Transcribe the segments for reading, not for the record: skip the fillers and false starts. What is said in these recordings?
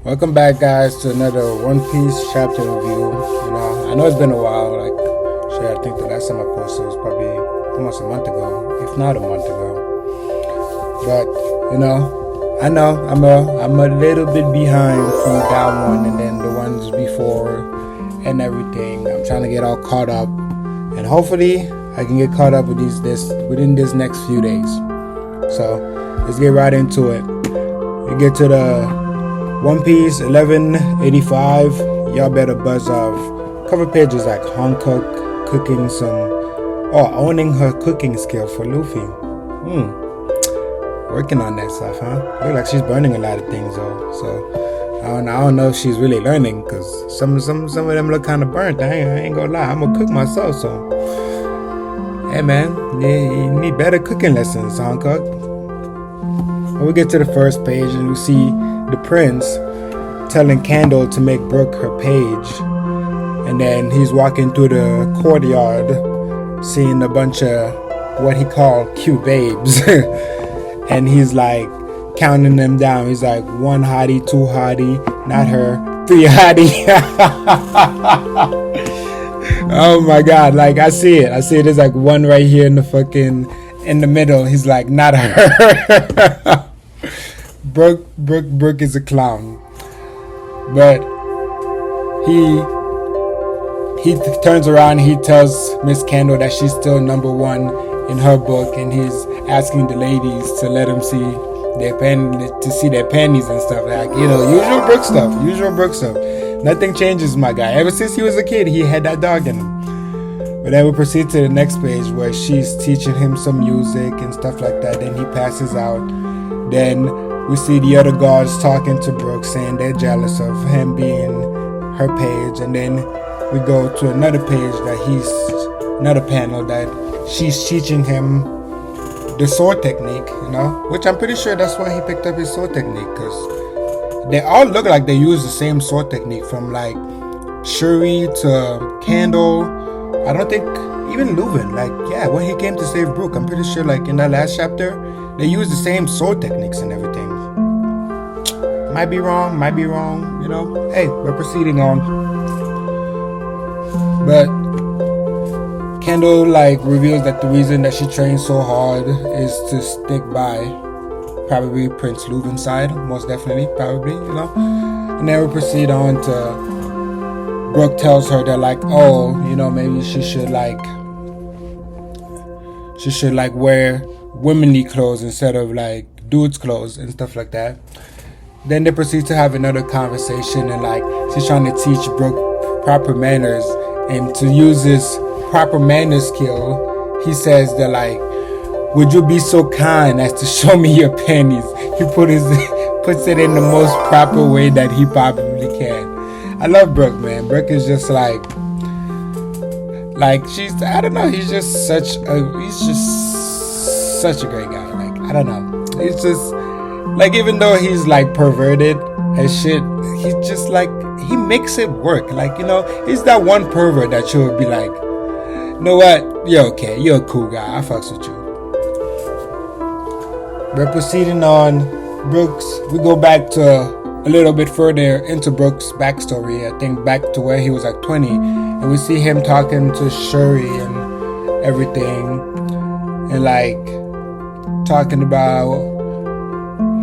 Welcome back, guys, to another One Piece chapter review. I know it's been a while. I think the last time I posted was probably almost a month ago, if not a month ago. But I know I'm a little bit behind from that one and then the ones before and everything. I'm trying to get all caught up, and hopefully I can get caught up with within this next few days. So let's get right into it. We get to the One Piece 1185. Y'all better buzz off. Cover pages like Hancock cooking owning her cooking skill for Luffy. Working on that stuff, huh? Look like she's burning a lot of things though. So I don't know if she's really learning, because some of them look kind of burnt. I ain't gonna lie. I'm gonna cook myself, so hey man, you need better cooking lessons, Hancock. We get to the first page and we see the prince telling Candle to make Brook her page, and then he's walking through the courtyard seeing a bunch of what he called cute babes and he's like counting them down. He's like, 1 hottie, 2 hottie, not her, 3 hottie. Oh my god, like I see it there's like one right here in the middle. He's like, not her. Brook is a clown. But he turns around, he tells Miss Candle that she's still number 1 in her book, and he's asking the ladies to let him see their panties and stuff. Like, usual Brook stuff. Nothing changes, my guy. Ever since he was a kid, he had that dog in him. But then we proceed to the next page where she's teaching him some music and stuff like that. Then he passes out. Then we see the other guards talking to Brook, saying they're jealous of him being her page. And then we go to another page another panel that she's teaching him the sword technique, which I'm pretty sure that's why he picked up his sword technique, because they all look like they use the same sword technique, from like Shuri to Candle. I don't think even Leuven, when he came to save Brook, I'm pretty sure like in that last chapter they use the same sword techniques and everything. Might be wrong, hey, we're proceeding on. But Candle reveals that the reason that she trains so hard is to stick by probably Prince Leuven's side, most definitely, probably, And then we proceed on to Brook tells her that maybe she should wear womanly clothes instead of dudes' clothes and stuff like that. Then they proceed to have another conversation, and she's trying to teach Brook proper manners, and to use this proper manners skill, he says that would you be so kind as to show me your panties? He puts it in the most proper way that he probably can. I love Brook, man. Brook is just I don't know, he's just such a great guy. I don't know. He's just even though he's perverted as shit, he's just he makes it work. He's that one pervert that you'll be like, you know what? You're okay. You're a cool guy. I fucks with you. We're proceeding on. We go back to a little bit further into Brook's backstory. I think back to where he was 20, and we see him talking to Shuri and everything, and talking about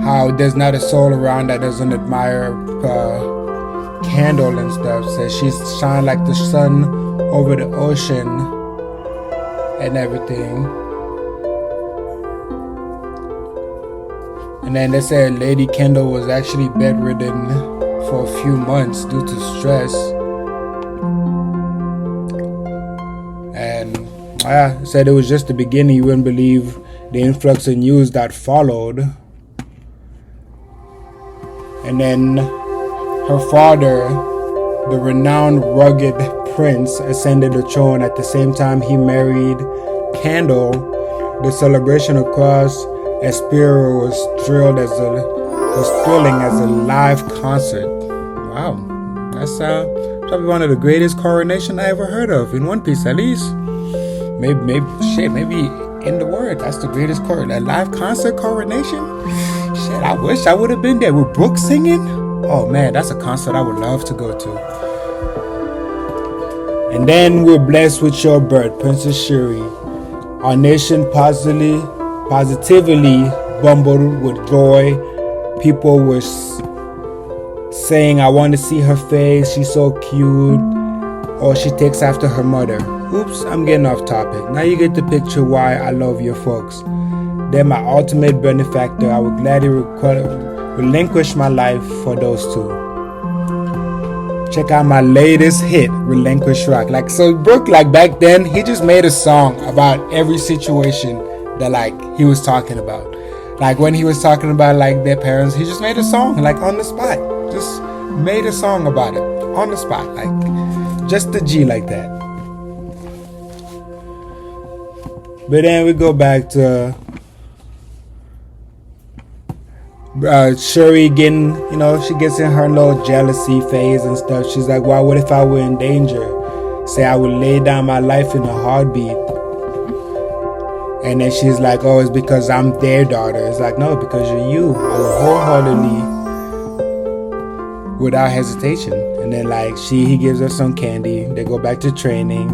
how there's not a soul around that doesn't admire Candle and stuff. Says she's shine like the sun over the ocean and everything. And then they said Lady Kendall was actually bedridden for a few months due to stress. And said it was just the beginning. You wouldn't believe the influx of news that followed. And then her father, the renowned rugged prince, ascended the throne at the same time he married Candle. The celebration across Espero was thrilling as a live concert. Wow, that's probably one of the greatest coronation I ever heard of in One Piece, at least. Maybe in the world, that's the greatest a live concert coronation. Shit, I wish I would have been there with Brook singing. Oh man, that's a concert I would love to go to. And then we're blessed with your birth, Princess Shuri. Our nation positively bumbled with joy. People were saying, I want to see her face, she's so cute, or she takes after her mother. Oops, I'm getting off topic. Now you get the picture why I love your folks. They're my ultimate benefactor. I would gladly relinquish my life for those two. Check out my latest hit, Relinquish Rock. Like, so Brooke, like back then, he just made a song about every situation that like he was talking about. Like when he was talking about like their parents, he just made a song like on the spot. Just made a song about it on the spot, like just the G like that. But then we go back to Shuri getting, she gets in her little jealousy phase and stuff. She's like, well, what if I were in danger? Say I would lay down my life in a heartbeat. And then she's like, oh, it's because I'm their daughter. It's like, no, because you're you. I would wholeheartedly, without hesitation. And then like he gives her some candy. They go back to training.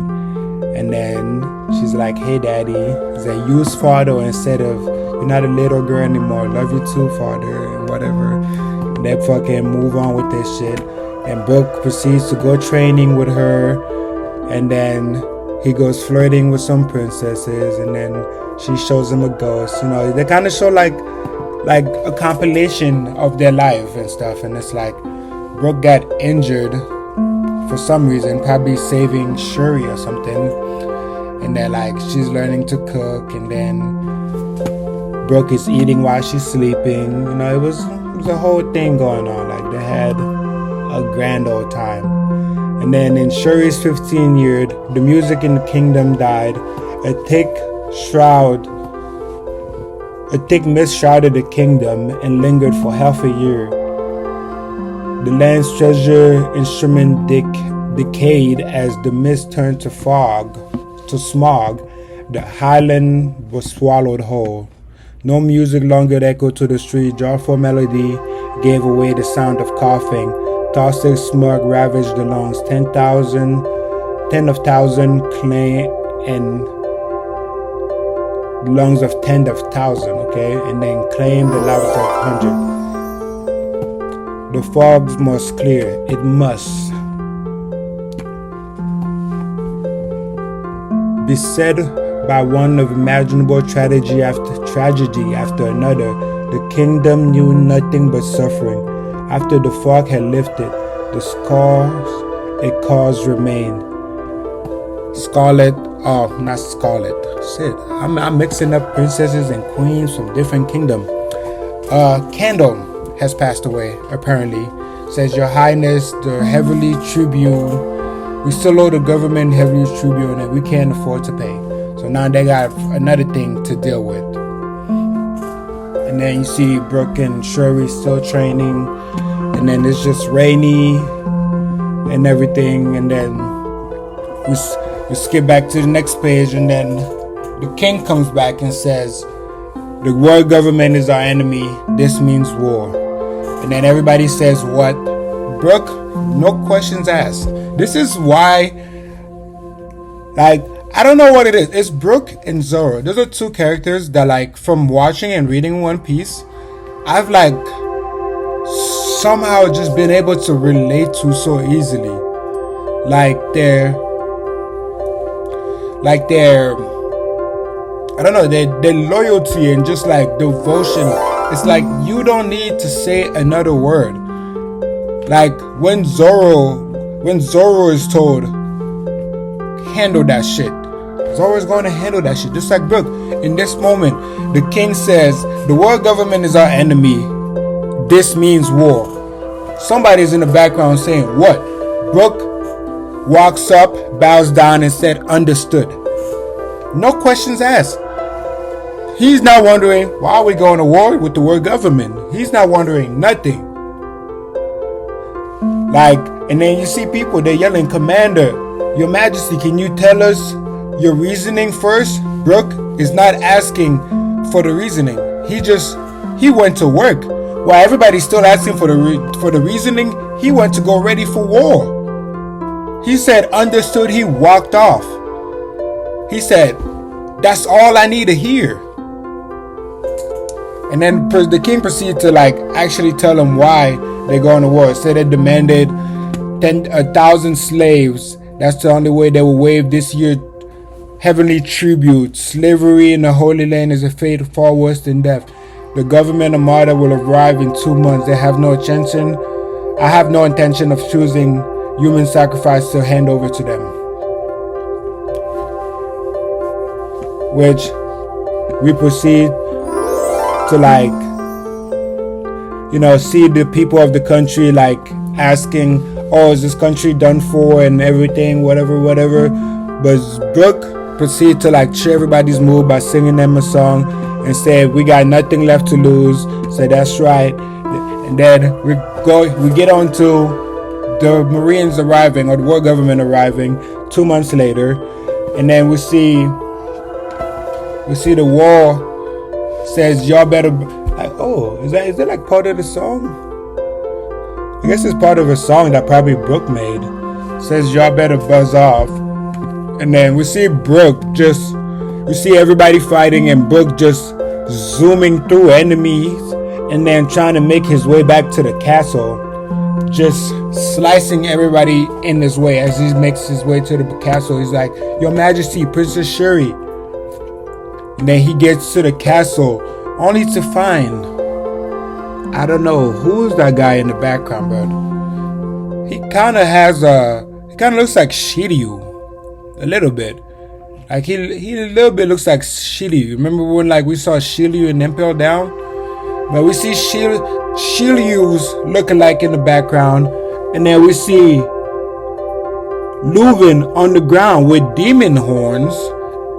And then she's like, hey daddy. He's like, use father instead of, you're not a little girl anymore. Love you too, father, and whatever. And they fucking move on with this shit. And Brooke proceeds to go training with her. And then he goes flirting with some princesses. And then she shows him a ghost. They kind of show like a compilation of their life and stuff. And it's like Brooke got injured for some reason, probably saving Shuri or something. And then like she's learning to cook, and then Brooke is eating while she's sleeping. It was a whole thing going on. Like they had a grand old time. And then in Shuri's 15th year, the music in the kingdom died. A thick mist shrouded the kingdom and lingered for half a year. The land's treasure instrument decayed as the mist turned to smog. The highland was swallowed whole. No music longer echoed to the street. Joyful melody gave away the sound of coughing. Toxic smoke ravaged the lungs. 10,000 claim and lungs of 10,000, okay, and then claim the lives of 100. The fogs must clear. It must. Beset by one of imaginable tragedy after another, the kingdom knew nothing but suffering. After the fog had lifted, the scars it caused remained. Not Scarlet. Shit, I'm mixing up princesses and queens from different kingdoms. Candle has passed away, apparently. Says, Your Highness, the heavily tribute. We still owe the government heavily tribute and we can't afford to pay. So now they got another thing to deal with. And then you see Brooke and Shuri still training. And then it's just rainy and everything. And then we skip back to the next page. And then the king comes back and says, the world government is our enemy. This means war. And then everybody says, what? Brooke, no questions asked. This is why, like, I don't know what it is. It's Brooke and Zoro. Those are two characters that, like, from watching and reading One Piece, I've, like, somehow just been able to relate to so easily. Like, their I don't know, their loyalty and just, like, devotion. It's like, you don't need to say another word. Like, when Zoro is told, handle that shit, Zoro is going to handle that shit. Just like Brooke. In this moment, the king says, the world government is our enemy. This means war. Somebody's in the background saying, what? Brooke walks up, bows down, and said, understood. No questions asked. He's not wondering, why are we going to war with the world government? He's not wondering nothing. Like, and then you see people, they're yelling, Commander, Your Majesty, can you tell us your reasoning first? Brooke is not asking for the reasoning. He went to work. while everybody's still asking for the reasoning, he went to go ready for war. He said, understood, he walked off. He said, that's all I need to hear. And then the king proceeded to like actually tell them why they're going to war. Said they demanded 1,000 slaves. That's the only way they will waive this year heavenly tribute. Slavery in the Holy Land is a fate far worse than death. The government armada will arrive in 2 months. They have no intention. I have no intention of choosing human sacrifice to hand over to them. Which we proceed to like, see the people of the country like asking, oh, is this country done for and everything, whatever. But Brooke proceeded to like cheer everybody's mood by singing them a song and said, we got nothing left to lose. So that's right. And then we get on to the Marines arriving, or the war government arriving 2 months later. And then we see the war says, y'all better, like, oh, is that like part of the song? I guess it's part of a song that probably Brooke made. Says, y'all better buzz off. And then we see we see everybody fighting and Brooke just zooming through enemies and then trying to make his way back to the castle, just slicing everybody in his way. As he makes his way to the castle, he's like, Your Majesty, Princess Shuri. And then he gets to the castle only to find, I don't know, who is that guy in the background, bro? He kind of looks like Shiryu, a little bit. Like he a little bit looks like Shiryu. Remember when like we saw Shiryu in Impel Down? But we see Shiryu's looking like in the background, and then we see Leuven on the ground with demon horns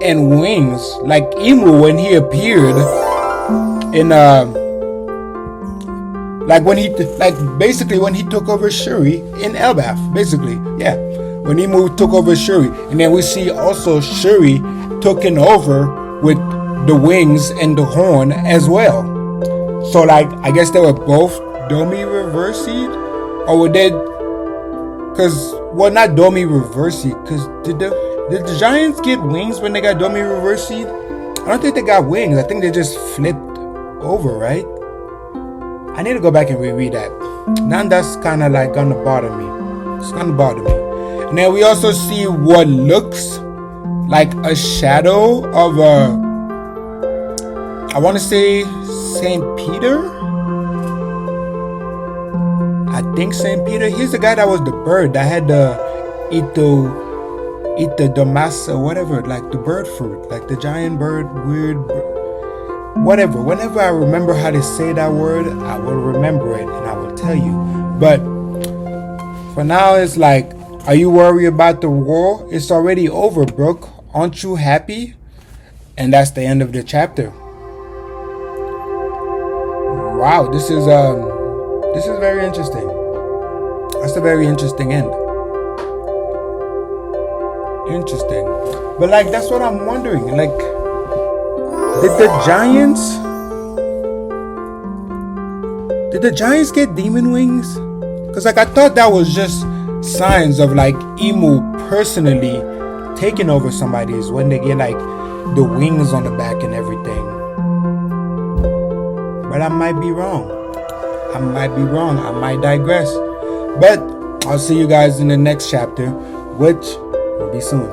and wings, like Emu when he appeared in basically when he took over Shuri in Elbaf, basically, yeah, when Emu took over Shuri. And then we see also Shuri taken over with the wings and the horn as well. So like I guess they were both Domi Reversied, or were they? Not Domi Reversied, because did the Giants get wings when they got Domi Reversied? I don't think they got wings. I think they just flipped over, right? I need to go back and reread that. Now that's kind of like gonna bother me. It's gonna bother me. And then we also see what looks like a shadow of I want to say St. Peter. I think St. Peter. He's the guy that was the bird that had the eat the domasa, whatever, like the bird fruit, like the giant bird, weird bird, whatever. Whenever I remember how to say that word, I will remember it and I will tell you. But for now, it's like, are you worried about the war? It's already over, Brooke. Aren't you happy? And that's the end of the chapter. Wow, this is very interesting. That's a very interesting end. Interesting. But like that's what I'm wondering. Like, did the Giants get demon wings? Because like I thought that was just signs of like Emu personally taking over somebody's when they get like the wings on the back and everything. But I might be wrong. I might digress. But I'll see you guys in the next chapter, which will be soon.